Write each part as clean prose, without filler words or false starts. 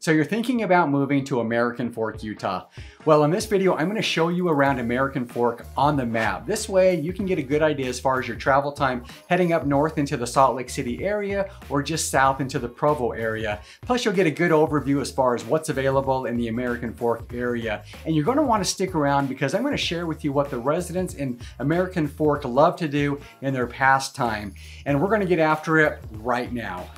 So you're thinking about moving to American Fork, Utah. Well, in this video, I'm going to show you around American Fork on the map. This way you can get a good idea as far as your travel time heading up north into the Salt Lake City area or just south into the Provo area. Plus you'll get a good overview as far as what's available in the American Fork area. And you're going to want to stick around because I'm going to share with you what the residents in American Fork love to do in their pastime. And we're going to get after it right now.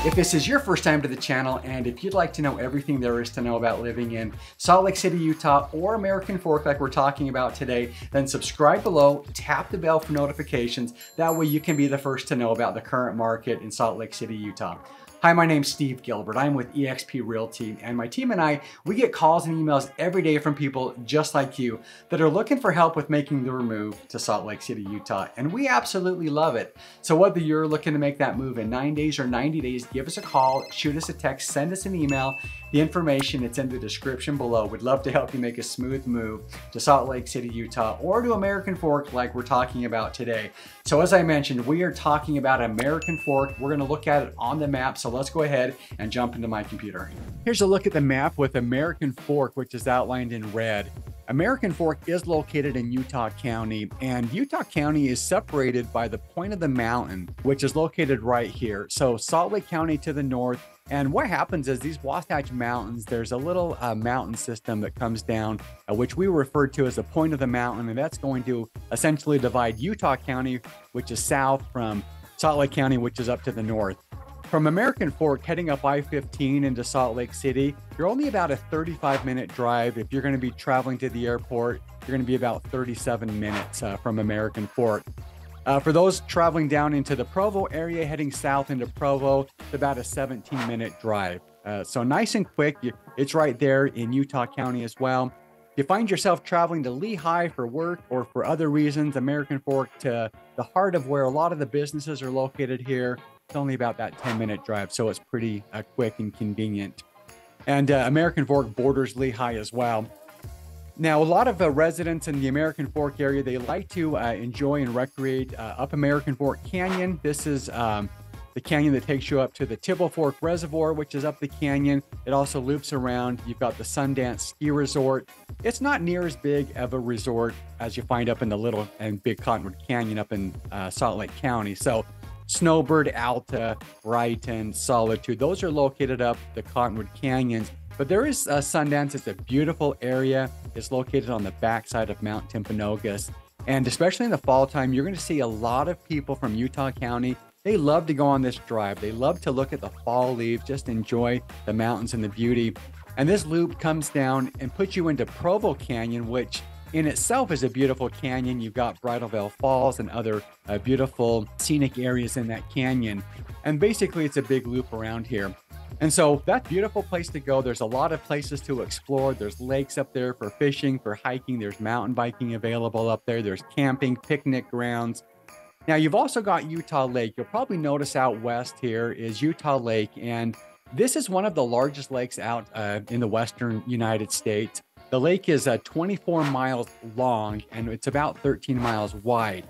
If this is your first time to the channel, and if you'd like to know everything there is to know about living in Salt Lake City, Utah, or American Fork like we're talking about today, then subscribe below, tap the bell for notifications. That way you can be the first to know about the current market in Salt Lake City, Utah. Hi, my name's Steve Gilbert. I'm with eXp Realty, and my team and I, we get calls and emails every day from people just like you that are looking for help with making their move to Salt Lake City, Utah, and we absolutely love it. So whether you're looking to make that move in 9 days or 90 days, give us a call, shoot us a text, send us an email. The information, it's in the description below. We'd love to help you make a smooth move to Salt Lake City, Utah, or to American Fork like we're talking about today. So as I mentioned, we are talking about American Fork. We're gonna look at it on the map. So let's go ahead and jump into my computer. Here's a look at the map with American Fork, which is outlined in red. American Fork is located in Utah County, and Utah County is separated by the point of the mountain, which is located right here. So Salt Lake County to the north. And what happens is these Wasatch Mountains, there's a little mountain system that comes down, which we refer to as the point of the mountain. And that's going to essentially divide Utah County, which is south, from Salt Lake County, which is up to the north. From American Fork, heading up I-15 into Salt Lake City, you're only about a 35-minute drive. If you're going to be traveling to the airport, you're going to be about 37 minutes from American Fork. For those traveling down into the Provo area, heading south into Provo, it's about a 17-minute drive. So nice and quick. It's right there in Utah County as well. If you find yourself traveling to Lehigh for work or for other reasons, American Fork to the heart of where a lot of the businesses are located here, it's only about that 10-minute drive. So it's pretty quick and convenient. And American Fork borders Lehigh as well. Now, a lot of residents in the American Fork area, they like to enjoy and recreate up American Fork Canyon. This is the canyon that takes you up to the Tibble Fork Reservoir, which is up the canyon. It also loops around. You've got the Sundance Ski Resort. It's not near as big of a resort as you find up in the Little and Big Cottonwood Canyon up in Salt Lake County. So Snowbird, Alta, Brighton, Solitude, those are located up the Cottonwood Canyons. But there is Sundance. It's a beautiful area. It's located on the backside of Mount Timpanogos. And especially in the fall time, you're going to see a lot of people from Utah County. They love to go on this drive. They love to look at the fall leaves, just enjoy the mountains and the beauty. And this loop comes down and puts you into Provo Canyon, which in itself is a beautiful canyon. You've got Bridalveil Falls and other beautiful scenic areas in that canyon. And basically, it's a big loop around here. And so that's a beautiful place to go. There's a lot of places to explore. There's lakes up there for fishing, for hiking. There's mountain biking available up there. There's camping, picnic grounds. Now, you've also got Utah Lake. You'll probably notice out west here is Utah Lake. And this is one of the largest lakes out in the western United States. The lake is 24 miles long, and it's about 13 miles wide.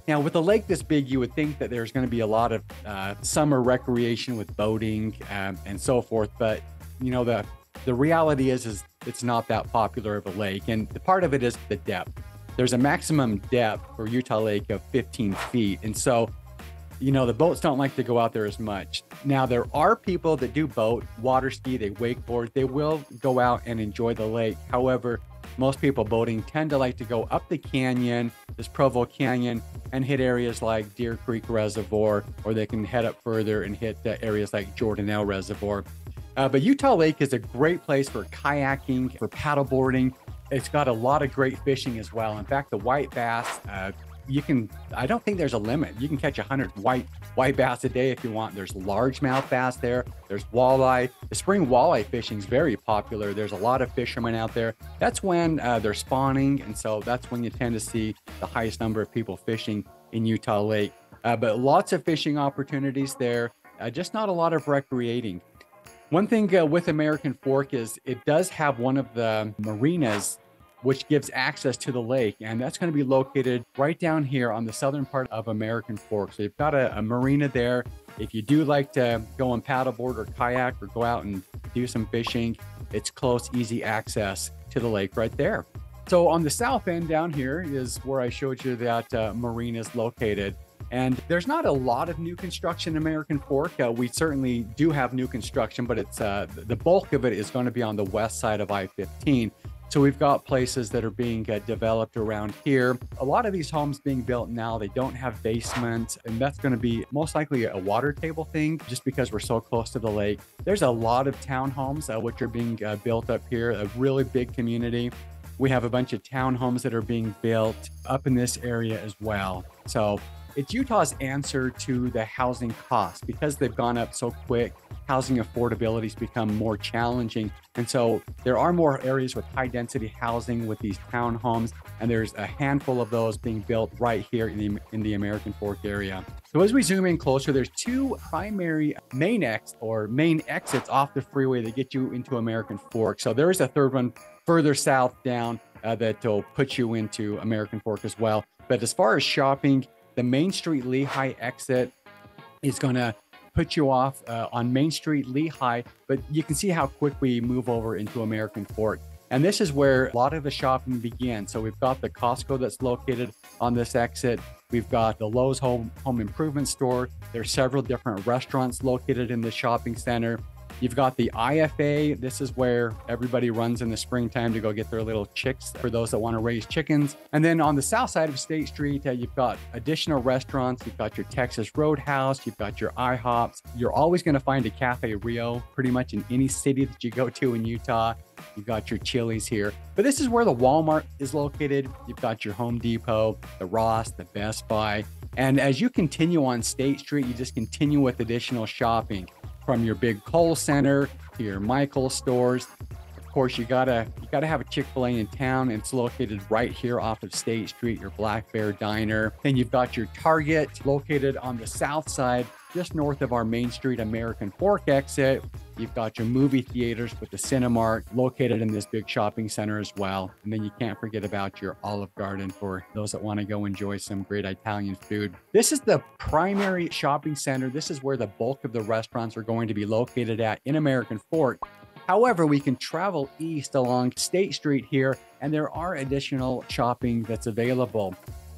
Now, with a lake this big, you would think that there's going to be a lot of summer recreation with boating and so forth. But, you know, the reality is it's not that popular of a lake. And the part of it is the depth. There's a maximum depth for Utah Lake of 15 feet. And so, you know, the boats don't like to go out there as much. Now, there are people that do boat, water ski, they wakeboard. They will go out and enjoy the lake. However, most people boating tend to like to go up the canyon, this Provo Canyon, and hit areas like Deer Creek Reservoir, or they can head up further and hit areas like Jordanelle Reservoir. But Utah Lake is a great place for kayaking, for paddleboarding. It's got a lot of great fishing as well. In fact, the white bass, I don't think there's a limit. You can catch 100 white bass a day if you want. There's largemouth bass there. There's walleye. The spring walleye fishing is very popular. There's a lot of fishermen out there. That's when they're spawning. And so that's when you tend to see the highest number of people fishing in Utah Lake. But lots of fishing opportunities there, just not a lot of recreating. One thing with American Fork is it does have one of the marinas which gives access to the lake. And that's going to be located right down here on the southern part of American Fork. So you've got a marina there. If you do like to go on paddleboard or kayak or go out and do some fishing, it's close, easy access to the lake right there. So on the south end down here is where I showed you that marina is located. And there's not a lot of new construction in American Fork. We certainly do have new construction, but it's the bulk of it is going to be on the west side of I-15. So we've got places that are being developed around here. A lot of these homes being built now, they don't have basements, and that's going to be most likely a water table thing just because we're so close to the lake. There's a lot of townhomes which are being built up here, a really big community. We have a bunch of townhomes that are being built up in this area as well. So it's Utah's answer to the housing costs. Because they've gone up so quick, housing affordability has become more challenging. And so there are more areas with high density housing with these townhomes, and there's a handful of those being built right here in the American Fork area. So as we zoom in closer, there's two primary main exits off the freeway that get you into American Fork. So there is a third one further south down that will put you into American Fork as well. But as far as shopping, the Main Street Lehigh exit is going to put you off on Main Street Lehigh, but you can see how quick we move over into American Fork. And this is where a lot of the shopping begins. So we've got the Costco that's located on this exit. We've got the Lowe's home improvement store. There's several different restaurants located in the shopping center. You've got the IFA. This is where everybody runs in the springtime to go get their little chicks for those that want to raise chickens. And then on the south side of State Street, you've got additional restaurants. You've got your Texas Roadhouse. You've got your IHOPs. You're always going to find a Cafe Rio pretty much in any city that you go to in Utah. You've got your Chili's here. But this is where the Walmart is located. You've got your Home Depot, the Ross, the Best Buy. And as you continue on State Street, you just continue with additional shopping. From your big Kohl's Center to your Michael's stores. Of course, you gotta have a Chick-fil-A in town. It's located right here off of State Street, your Black Bear Diner. Then you've got your Target located on the south side, just north of our Main Street American Fork exit. You've got your movie theaters with the Cinemark located in this big shopping center as well. And then you can't forget about your Olive Garden for those that want to go enjoy some great Italian food. This is the primary shopping center. This is where the bulk of the restaurants are going to be located at in American Fork. However, we can travel east along State Street here, and there are additional shopping that's available.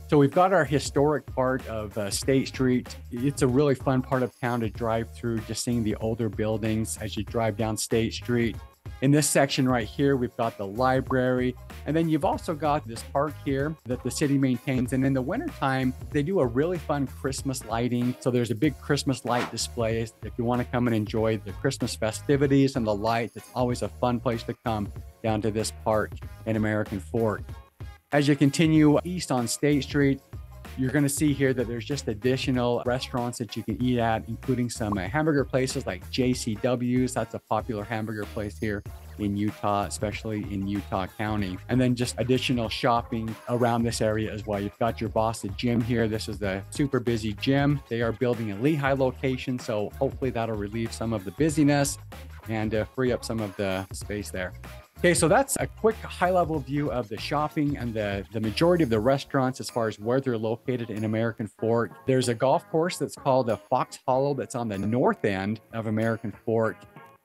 So we've got our historic part of State Street. It's a really fun part of town to drive through, just seeing the older buildings as you drive down State Street. In this section right here, we've got the library. And then you've also got this park here that the city maintains. And in the wintertime, they do a really fun Christmas lighting. So there's a big Christmas light display. If you want to come and enjoy the Christmas festivities and the lights, it's always a fun place to come down to this park in American Fork. As you continue east on State Street, you're going to see here that there's just additional restaurants that you can eat at, including some hamburger places like JCW's. That's a popular hamburger place here in Utah, especially in Utah County. And then just additional shopping around this area as well. You've got your Boston Gym here. This is the super busy gym. They are building a Lehigh location, so hopefully that'll relieve some of the busyness and free up some of the space there. Okay, so that's a quick high-level view of the shopping and the majority of the restaurants as far as where they're located in American Fork. There's a golf course that's called Fox Hollow that's on the north end of American Fork.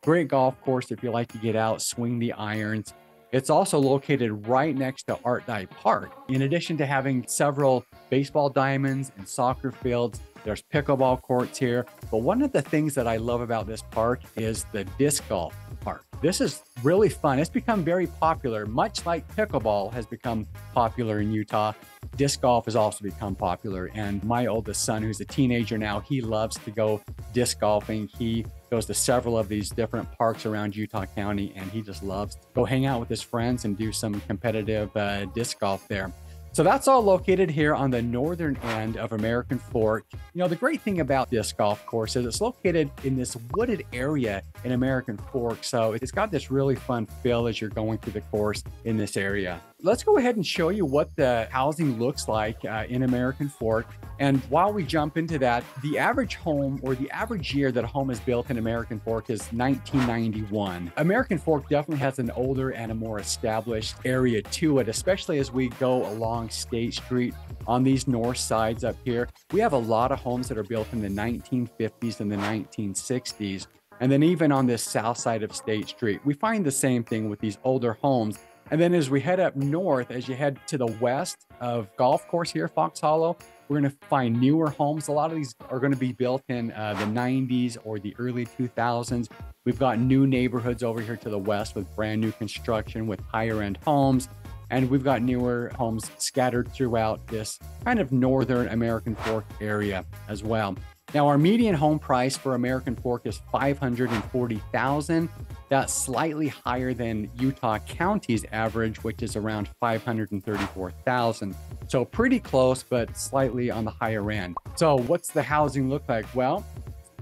Great golf course if you like to get out, swing the irons. It's also located right next to Art Dye Park. In addition to having several baseball diamonds and soccer fields, there's pickleball courts here. But one of the things that I love about this park is the disc golf park. This is really fun. It's become very popular, much like pickleball has become popular in Utah. Disc golf has also become popular. And my oldest son, who's a teenager now, he loves to go disc golfing. He goes to several of these different parks around Utah County, and he just loves to go hang out with his friends and do some competitive disc golf there. So that's all located here on the northern end of American Fork. You know, the great thing about this golf course is it's located in this wooded area in American Fork. So it's got this really fun feel as you're going through the course in this area. Let's go ahead and show you what the housing looks like in American Fork. And while we jump into that, the average home or the average year that a home is built in American Fork is 1991. American Fork definitely has an older and a more established area to it, especially as we go along State Street on these north sides up here. We have a lot of homes that are built in the 1950s and the 1960s. And then even on this south side of State Street, we find the same thing with these older homes. And then as we head up north, as you head to the west of Golf Course here, Fox Hollow, we're going to find newer homes. A lot of these are going to be built in the 90s or the early 2000s. We've got new neighborhoods over here to the west with brand new construction with higher end homes. And we've got newer homes scattered throughout this kind of northern American Fork area as well. Now, our median home price for American Fork is $540,000. That's slightly higher than Utah County's average, which is around $534,000. So pretty close, but slightly on the higher end. So what's the housing look like? Well,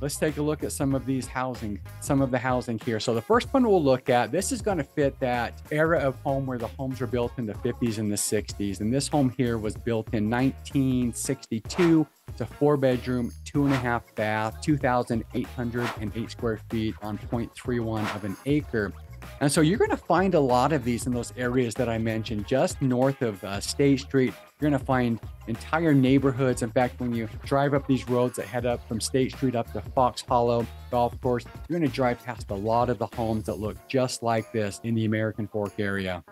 let's take a look at some of the housing here. So the first one we'll look at, this is going to fit that era of home where the homes were built in the 50s and the 60s. And this home here was built in 1962. It's a 4-bedroom, 2.5 bath, 2,808 square feet on 0.31 of an acre. And so you're going to find a lot of these in those areas that I mentioned, just north of State Street. You're going to find entire neighborhoods. In fact, when you drive up these roads that head up from State Street up to Fox Hollow Golf Course, you're going to drive past a lot of the homes that look just like this in the American Fork area.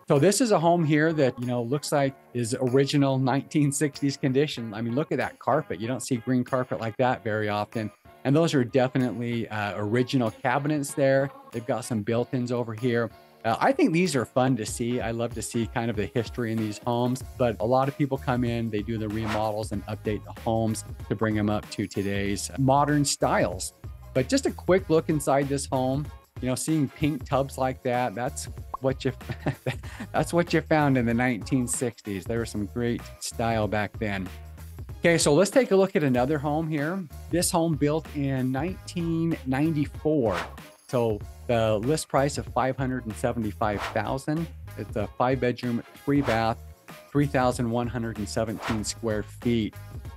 So this is a home here that, looks like is original 1960s condition. I mean, look at that carpet. You don't see green carpet like that very often. And those are definitely original cabinets there. They've got some built-ins over here. I think these are fun to see. I love to see kind of the history in these homes, but a lot of people come in, they do the remodels and update the homes to bring them up to today's modern styles. But just a quick look inside this home, seeing pink tubs like that, that's what you found in the 1960s. There was some great style back then. Okay, so let's take a look at another home here. This home built in 1994. So the list price of $575,000. It's a 5-bedroom, 3-bath, 3,117 square feet.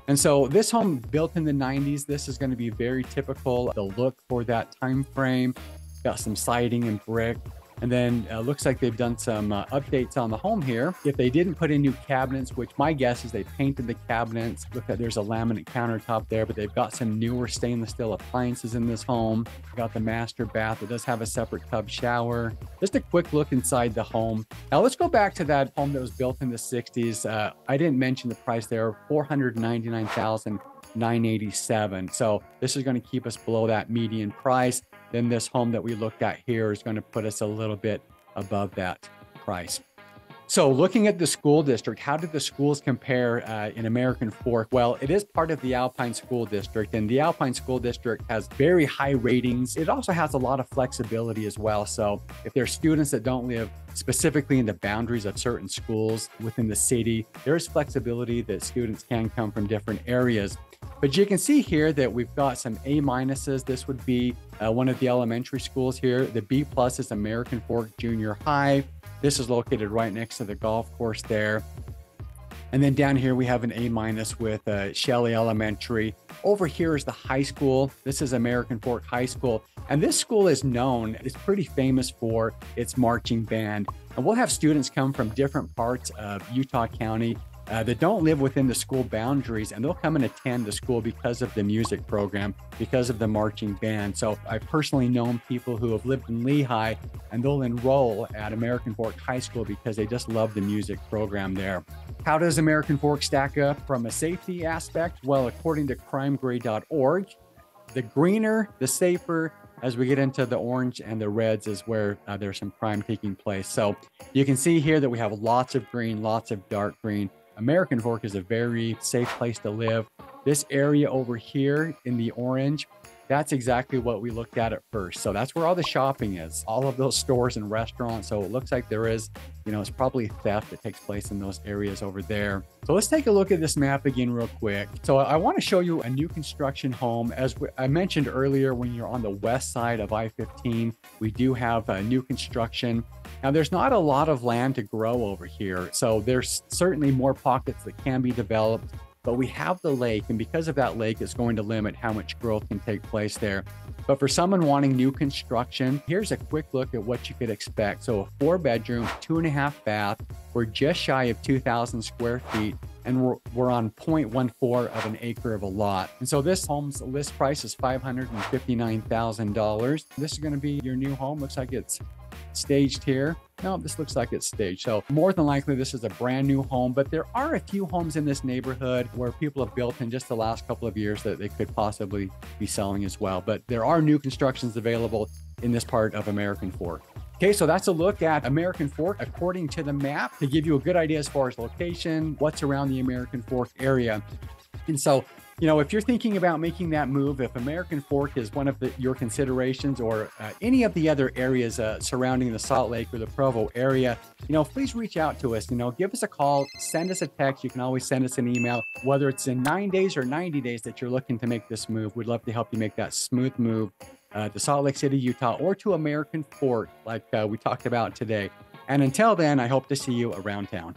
And so this home built in the 90s, this is going to be very typical, the look for that time frame. Got some siding and brick. And then looks like they've done some updates on the home here. If they didn't put in new cabinets, which my guess is they painted the cabinets. Look at, there's a laminate countertop there, but they've got some newer stainless steel appliances in this home. Got the master bath. It does have a separate tub shower. Just a quick look inside the home. Now let's go back to that home that was built in the 60s. I didn't mention the price there, $499,987. So this is going to keep us below that median price. Then this home that we looked at here is going to put us a little bit above that price. So looking at the school district, how did the schools compare in American Fork? Well, it is part of the Alpine School District, and the Alpine School District has very high ratings. It also has a lot of flexibility as well. So if there's students that don't live specifically in the boundaries of certain schools within the city, there's flexibility that students can come from different areas. But you can see here that we've got some A-minuses. This would be one of the elementary schools here. The B+ is American Fork Junior High. This is located right next to the golf course there. And then down here we have an A- with Shelley Elementary. Over here is the high school. This is American Fork High School. And this school is known, it's pretty famous for its marching band. And we'll have students come from different parts of Utah County that don't live within the school boundaries, and they'll come and attend the school because of the music program, because of the marching band. So I've personally known people who have lived in Lehigh and they'll enroll at American Fork High School because they just love the music program there. How does American Fork stack up from a safety aspect? Well, according to crimegrade.org, the greener, the safer. As we get into the orange and the reds is where there's some crime taking place. So you can see here that we have lots of green, lots of dark green. American Fork is a very safe place to live. This area over here in the orange, that's exactly what we looked at first. So that's where all the shopping is, all of those stores and restaurants. So it looks like there is, it's probably theft that takes place in those areas over there. So let's take a look at this map again real quick. So I want to show you a new construction home. As I mentioned earlier, when you're on the west side of I-15, we do have new construction. Now, there's not a lot of land to grow over here, so there's certainly more pockets that can be developed, but we have the lake, and because of that lake, it's going to limit how much growth can take place there. But for someone wanting new construction, here's a quick look at what you could expect. So a 4-bedroom, 2.5 bath. We're just shy of 2,000 square feet, and we're on 0.14 of an acre of a lot. And so this home's list price is $559,000. This is going to be your new home. Looks like it's staged here. No, this looks like it's staged. So more than likely, this is a brand new home, but there are a few homes in this neighborhood where people have built in just the last couple of years that they could possibly be selling as well. But there are new constructions available in this part of American Fork. Okay, so that's a look at American Fork according to the map to give you a good idea as far as location, what's around the American Fork area. And so, you know, if you're thinking about making that move, if American Fork is one of your considerations, or any of the other areas surrounding the Salt Lake or the Provo area, you know, please reach out to us. You know, give us a call, send us a text. You can always send us an email, whether it's in 9 days or 90 days that you're looking to make this move. We'd love to help you make that smooth move to Salt Lake City, Utah, or to American Fork, like we talked about today. And until then, I hope to see you around town.